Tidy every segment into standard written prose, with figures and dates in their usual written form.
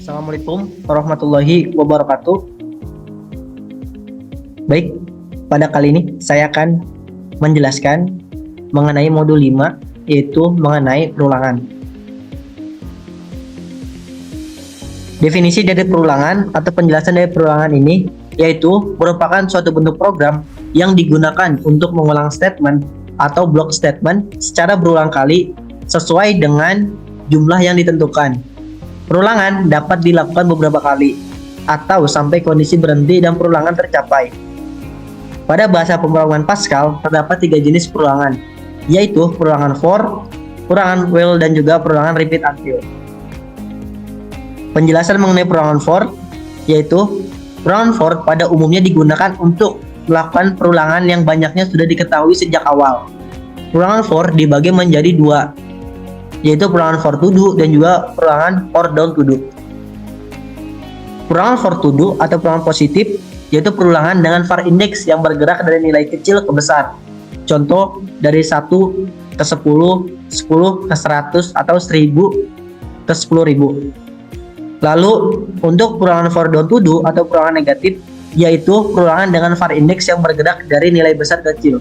Assalamualaikum warahmatullahi wabarakatuh. Baik, pada kali ini saya akan menjelaskan mengenai modul 5, yaitu mengenai perulangan. Definisi dari perulangan atau penjelasan dari perulangan ini yaitu merupakan suatu bentuk program yang digunakan untuk mengulang statement atau block statement secara berulang kali sesuai dengan jumlah yang ditentukan. Perulangan dapat dilakukan beberapa kali atau sampai kondisi berhenti dan perulangan tercapai. Pada bahasa pemrograman Pascal terdapat 3 jenis perulangan, yaitu perulangan for, perulangan while, dan juga perulangan repeat until. Penjelasan mengenai perulangan for, yaitu perulangan for pada umumnya digunakan untuk melakukan perulangan yang banyaknya sudah diketahui sejak awal. Perulangan for dibagi menjadi 2, yaitu perulangan for to do dan juga perulangan for down to do. Perulangan for to do atau perulangan positif yaitu perulangan dengan var index yang bergerak dari nilai kecil ke besar. Contoh dari 1 ke 10, 10 ke 100 atau 1000 ke 10.000. Lalu untuk perulangan for down to do atau perulangan negatif yaitu perulangan dengan var index yang bergerak dari nilai besar ke kecil.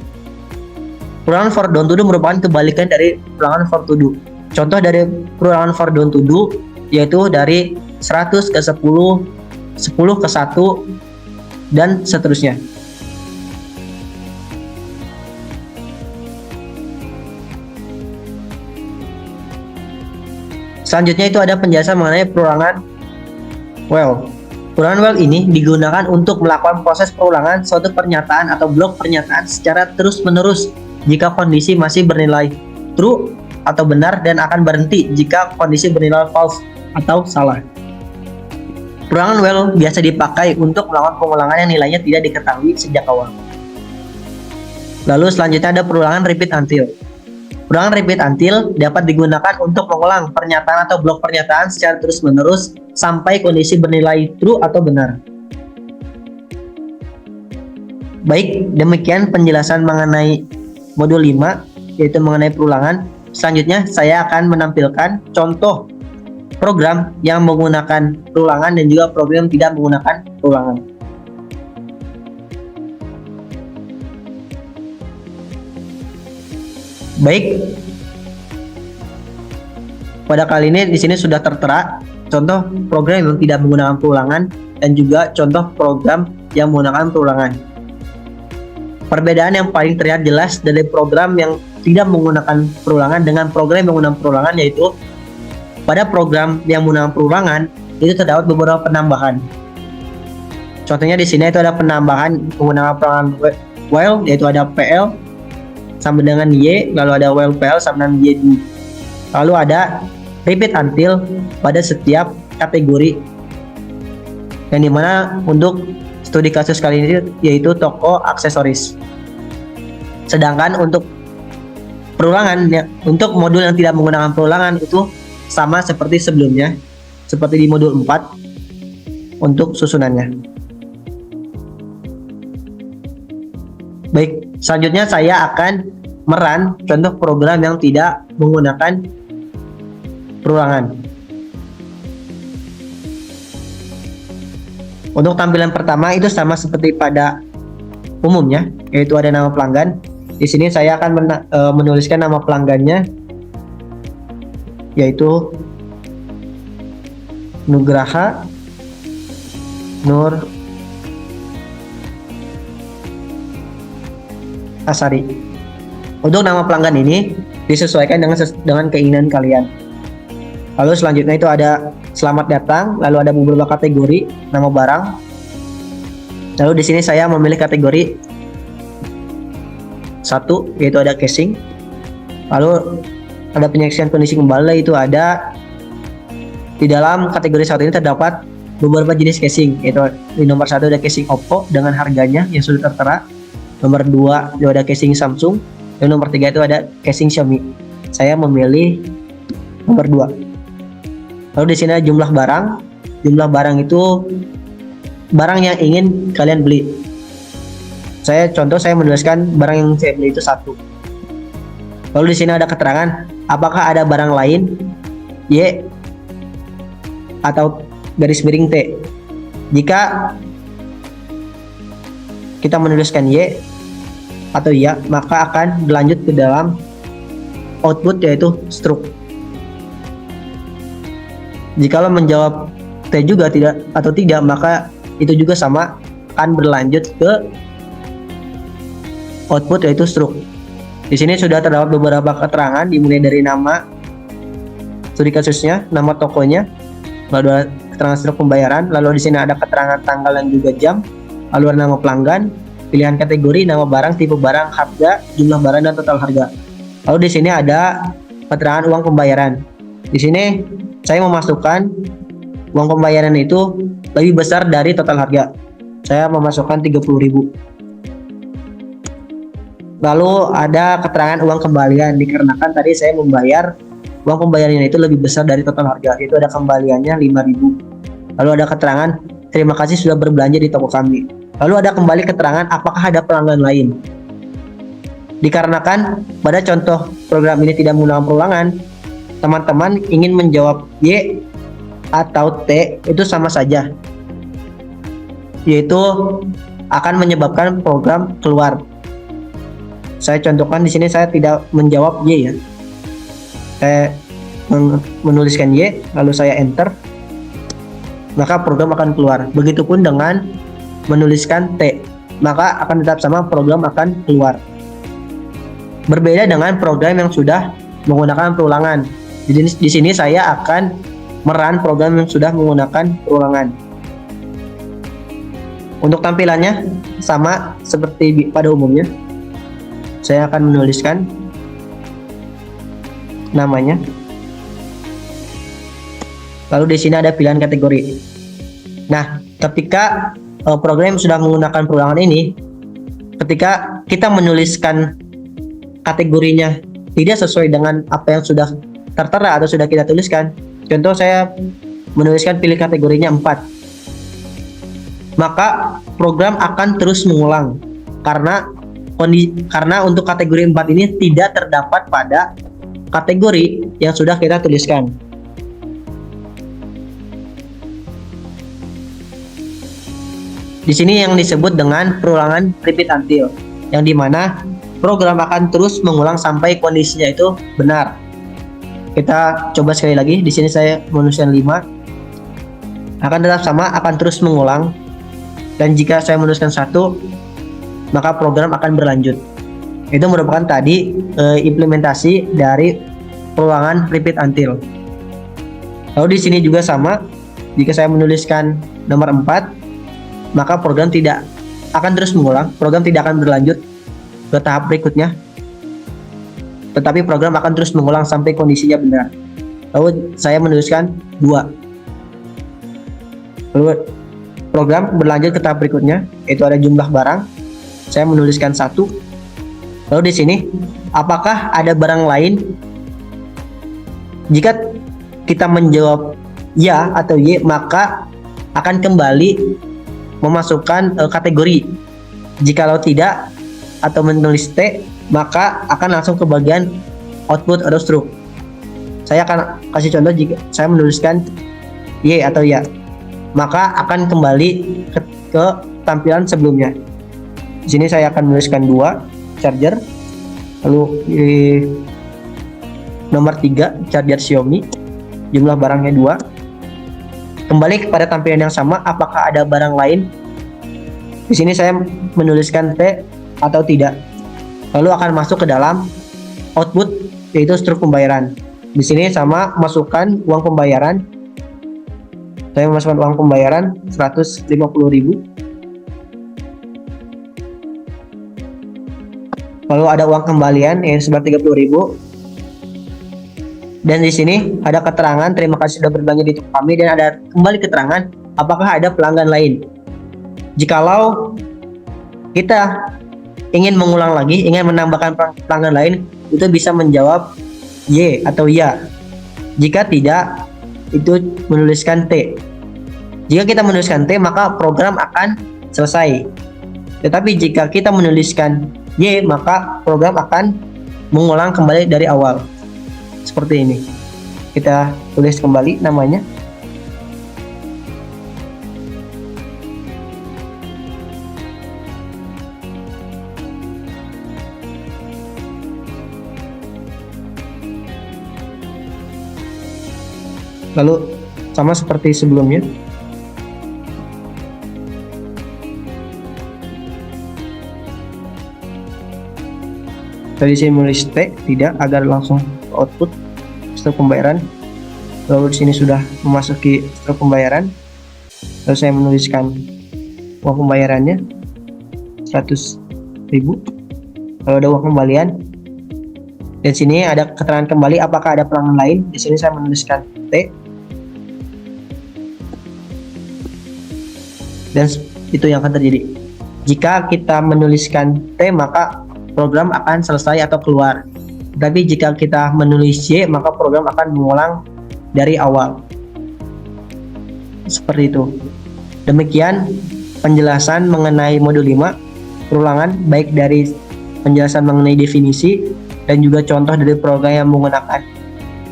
Perulangan for down to do merupakan kebalikan dari perulangan for to do. Contoh dari perulangan for down to do yaitu dari 100 ke 10, 10 ke 1, dan seterusnya. Selanjutnya itu ada penjelasan mengenai perulangan while. Perulangan while ini digunakan untuk melakukan proses perulangan suatu pernyataan atau blok pernyataan secara terus-menerus jika kondisi masih bernilai true atau benar dan akan berhenti jika kondisi bernilai false atau salah. Perulangan while biasa dipakai untuk melakukan pengulangan yang nilainya tidak diketahui sejak awal. Lalu selanjutnya ada perulangan repeat until. Perulangan repeat until dapat digunakan untuk mengulang pernyataan atau blok pernyataan secara terus-menerus sampai kondisi bernilai true atau benar. Baik, demikian penjelasan mengenai modul 5, yaitu mengenai perulangan. Selanjutnya saya akan menampilkan contoh program yang menggunakan perulangan dan juga program yang tidak menggunakan perulangan. Baik, pada kali ini di sini sudah tertera contoh program yang tidak menggunakan perulangan dan juga contoh program yang menggunakan perulangan. Perbedaan yang paling terlihat jelas dari program yang tidak menggunakan perulangan dengan program yang menggunakan perulangan yaitu pada program yang menggunakan perulangan itu terdapat beberapa penambahan. Contohnya di sini itu ada penambahan menggunakan perulangan while yaitu ada PL sama dengan Y, lalu ada while PL sama dengan Y. Lalu ada repeat until pada setiap kategori. Yang dimana untuk studi kasus kali ini yaitu toko aksesoris. Sedangkan untuk perulangan untuk modul yang tidak menggunakan perulangan itu sama seperti sebelumnya, seperti di modul 4 untuk susunannya. Baik, selanjutnya saya akan merun contoh program yang tidak menggunakan perulangan. Untuk tampilan pertama itu sama seperti pada umumnya, yaitu ada nama pelanggan. Di sini saya akan menuliskan nama pelanggannya, yaitu Nugraha Nur Asari. Untuk nama pelanggan ini disesuaikan dengan keinginan kalian. Lalu selanjutnya itu ada selamat datang, lalu ada beberapa kategori, nama barang. Lalu di sini saya memilih kategori 1 yaitu ada casing. Lalu ada penyaksian kondisi kembali itu ada di dalam kategori 1 ini terdapat beberapa jenis casing, yaitu di nomor 1 ada casing Oppo dengan harganya yang sudah tertera. Nomor 2 itu ada casing Samsung, dan nomor 3 itu ada casing Xiaomi. Saya memilih nomor 2. Lalu di sini ada jumlah barang. Jumlah barang itu barang yang ingin kalian beli. Saya menuliskan barang yang saya beli itu 1. Lalu di sini ada keterangan apakah ada barang lain Y atau garis miring T. Jika kita menuliskan Y atau ya, maka akan berlanjut ke dalam output yaitu struk. Jikalau menjawab T juga tidak atau tidak, maka itu juga sama, akan berlanjut ke output yaitu struk. Di sini sudah terdapat beberapa keterangan dimulai dari nama studi kasusnya, nama tokonya, lalu ada keterangan struk pembayaran, lalu di sini ada keterangan tanggal dan juga jam, lalu ada nama pelanggan, pilihan kategori, nama barang, tipe barang, harga, jumlah barang dan total harga. Lalu di sini ada keterangan uang pembayaran. Di sini saya memasukkan uang pembayaran itu lebih besar dari total harga. Saya memasukkan 30.000. Lalu ada keterangan uang kembalian, dikarenakan tadi saya membayar uang pembayarannya itu lebih besar dari total harga, itu ada kembaliannya 5.000. Lalu ada keterangan terima kasih sudah berbelanja di toko kami. Lalu ada kembali keterangan apakah ada pelanggan lain. Dikarenakan pada contoh program ini tidak menggunakan perulangan, teman-teman ingin menjawab Y atau T itu sama saja, yaitu akan menyebabkan program keluar. Saya contohkan di sini, saya tidak menjawab Y ya. Saya menuliskan Y, lalu saya enter, maka program akan keluar. Begitupun dengan menuliskan T, maka akan tetap sama, program akan keluar. Berbeda dengan program yang sudah menggunakan perulangan. Di sini saya akan merun program yang sudah menggunakan perulangan. Untuk tampilannya sama seperti pada umumnya. Saya akan menuliskan namanya. Lalu di sini ada pilihan kategori. Nah, ketika program yang sudah menggunakan perulangan ini, ketika kita menuliskan kategorinya tidak sesuai dengan apa yang sudah tertera atau sudah kita tuliskan. Contoh, saya menuliskan pilih kategorinya 4. Maka program akan terus mengulang karena untuk kategori 4 ini tidak terdapat pada kategori yang sudah kita tuliskan. Di sini yang disebut dengan perulangan repeat until, yang dimana program akan terus mengulang sampai kondisinya itu benar. Kita coba sekali lagi. Di sini saya menuliskan 5. Akan tetap sama, akan terus mengulang. Dan jika saya menuliskan 1, maka program akan berlanjut. Itu merupakan tadi implementasi dari perulangan repeat until. Lalu di sini juga sama. Jika saya menuliskan nomor 4, maka program tidak akan terus mengulang. Program tidak akan berlanjut ke tahap berikutnya, tetapi program akan terus mengulang sampai kondisinya benar. Lalu saya menuliskan 2. Lalu program berlanjut ke tahap berikutnya, yaitu ada jumlah barang. Saya menuliskan 1. Lalu di sini, apakah ada barang lain? Jika kita menjawab ya atau Y, maka akan kembali memasukkan kategori. Jikalau tidak atau menulis T, maka akan langsung ke bagian output atau struk. Saya akan kasih contoh. Jika saya menuliskan Y atau ya, maka akan kembali ke tampilan sebelumnya. Di sini saya akan menuliskan 2 charger, lalu nomor 3 charger Xiaomi, jumlah barangnya 2. Kembali kepada tampilan yang sama, apakah ada barang lain? Di sini saya menuliskan T atau tidak, lalu akan masuk ke dalam output yaitu struk pembayaran. Di sini sama, masukkan uang pembayaran. Saya memasukkan uang pembayaran 150.000. Lalu ada uang kembalian yang sebesar 30.000. Dan di sini ada keterangan terima kasih sudah berbelanja di toko kami, dan ada kembali keterangan apakah ada pelanggan lain. Jikalau kita ingin mengulang lagi, ingin menambahkan pelanggan lain, itu bisa menjawab Y atau ya. Jika tidak, itu menuliskan T. Jika kita menuliskan T, maka program akan selesai. Tetapi jika kita menuliskan Y, maka program akan mengulang kembali dari awal. Seperti ini. Kita tulis kembali namanya. Lalu sama seperti sebelumnya. Tadi saya menulis T, tidak, agar langsung output struk pembayaran. Lalu di sini sudah memasuki struk pembayaran. Lalu saya menuliskan uang pembayarannya 100.000. Lalu ada uang kembalian. Dan sini ada keterangan kembali apakah ada pelanggan lain. Di sini saya menuliskan T. Dan itu yang akan terjadi. Jika kita menuliskan T, maka program akan selesai atau keluar. Tapi jika kita menulis Y, maka program akan mengulang dari awal. Seperti itu. Demikian penjelasan mengenai modul 5, perulangan, baik dari penjelasan mengenai definisi dan juga contoh dari program yang menggunakan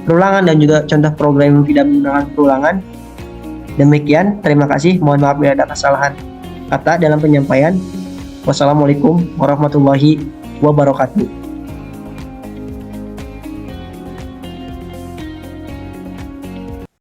perulangan dan juga contoh program yang tidak menggunakan perulangan. Demikian, terima kasih. Mohon maaf bila ada kesalahan kata dalam penyampaian. Wassalamualaikum warahmatullahi wabarakatuh.